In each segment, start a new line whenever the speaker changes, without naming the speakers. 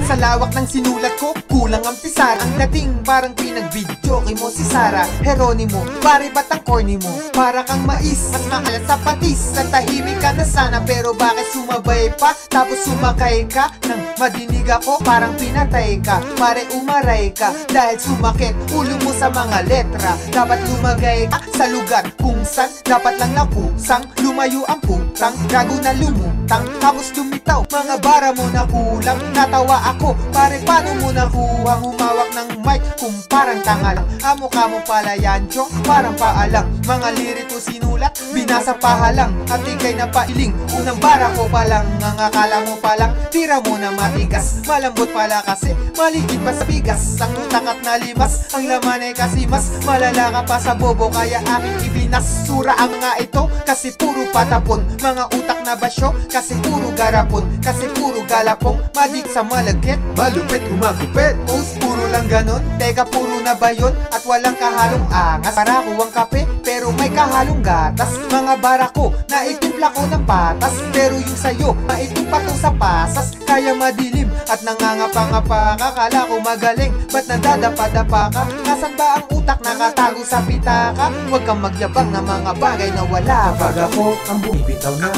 Sa lawak ng sinulat ko, kulang ang pisar. Ang dating parang pinag-video kay mo si Sara Heronimo, pare ba't ang corny mo? Para kang mais, mas maalat sa patis. Sa tahimik ka na sana, pero bakit sumabay pa? Tapos sumakay ka, nang madinig ako, parang pinatay ka. Pare umaray ka, dahil sumakit ulo mo sa mga letra. Dapat lumagay ka sa lugar kung saan dapat lang nakusang. Lumayo ang putang, gago na lumutang, tapos lumitaw, mga bara mo na kulang. Natawa ako, pare paano mo nakuhang humawak ng mic kung parang tanga lang? Amo ka mo pala yan, chong, parang paalang. Mga liriko sinulat, binasa pahalang, at ikay na pailing. Unang bara ko palang, ang akala mo palang tira mo na matigas. Malambot pala kasi, maligid pa sa bigas. Ang utak at nalimas, ang laman ay kasi mas malala ka pa sa bobo, kaya aking ibinas. Sura ang nga ito, kasi puro patapon. Mga utak na basyo, kasi puro garapon. Kasi puro galapong, madik sa malagkit, malupit umagupit. Post puro lang ganon, teka puro na ba yun? At walang kahalong angas. Para ko ang kape, pero may kahalong gatas. Mga barako, naitimpla ko ng patas, pero yung sayo, maitim pa to sa pasas. Kaya madilim at nangangapa-ngapa ka. Kala ko magaling, ba't nadadapa-dapa ka? Nasaan ba ang utak nakatago sa pitaka? Huwag kang magyabang ng mga bagay na wala.
Kapag ako ang bumibitaw na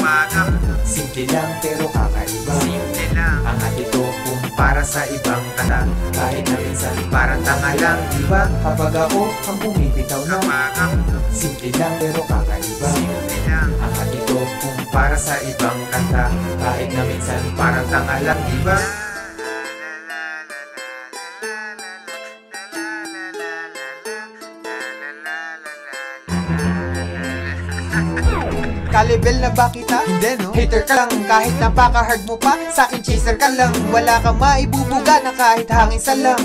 simple lang pero kakaiba.
Simple lang
ang atito kung para sa ibang kanta, kahit na minsan parang tanga lang, diba? Kapag ako ang bumibitaw na simple lang pero kakaiba.
Simple lang
ang atito kung para sa ibang kanta, kahit na minsan parang tanga lang, diba?
Ka-level na ba kita? Hindi no? Hater ka lang, kahit napaka-hard mo pa. Sa'kin chaser ka lang, wala kang maibubuga na kahit hangin sa lang.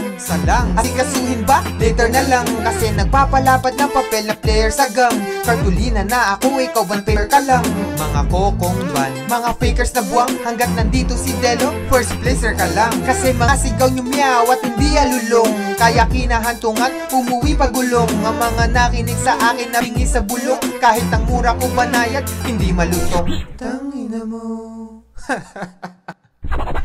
Asikasuhin ba? Later na lang, kasi nagpapalapad ng papel na player sa gang. Kartulina na ako, ikaw vampire ka lang. Mga kokong ban, mga fakers na buwang, hanggat nandito si Delo, first placer ka lang. Kasi mga sigaw nyo meow at hindi alulong, kaya kinahantungan, umuwi pagulong. Ang mga nakinig sa akin na bingi sa bulong, kahit ang mura ko banayad, hindi malutong. Tangina mo.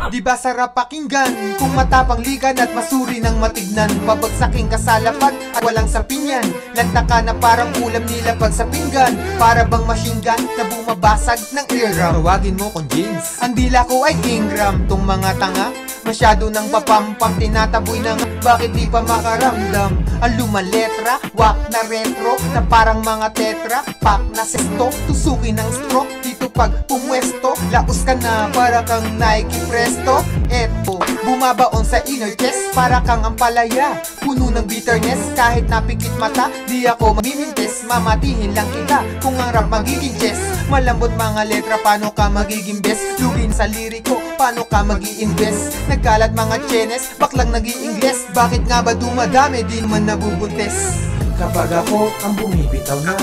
Di ba sarap pakinggan kung matapang ligan at masuri ng matignan? Pabagsaking kasalapag at walang sapinyan, lanta ka na parang ulam nila pag sa pinggan. Para bang machine gun na bumabasag ng eardrum. Tawagin mo kong James, ang dila ko ay Ingram. Tong mga tanga, masyado nang papampang, tinataboy na nga, bakit di pa makaramdam? Ang lumaletra, wak na retro, na parang mga tetra pak na sesto, tusukin ng stroke dito pag pumwesto. Laos ka na para kang Nike Presto. Eto, bumabaon sa inner chest, para kang ampalaya, puno ng bitterness. Kahit napikit mata, di ako mamimintes. Mamatihin lang kita kung ang rap magiging chess. Malambot mga letra, paano ka magiging best? Lugin sa liriko, paano ka mag-i-invest? Nagkalat mga chenes, baklang nag-i-ingles. Bakit nga ba dumadami, di naman nabubuntes?
Kapag ako ang bumibitaw na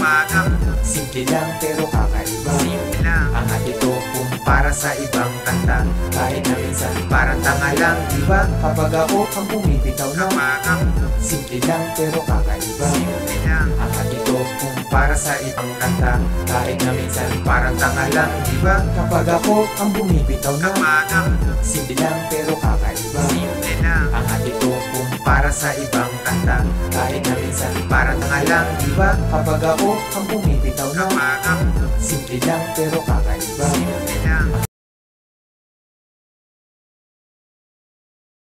simple lang pero kakaiba.
Simple lang
ang atito kung para sa ibang kanta, kahit na minsan parang tanga lang, diba? Kapag ako ang bumibitaw na simple lang pero kakaiba.
Simple lang
ang atito kung para sa ibang kanta, kahit na minsan parang tanga lang, diba? Kapag ako ang bumibitaw na simple lang pero kakaiba.
Simple lang
ang atito kung para sa ibang kanta, kahit na minsan parang tanga lang, diba? Kapag ako ang bumibitaw na simple lang pero kakaiba.
Simple lang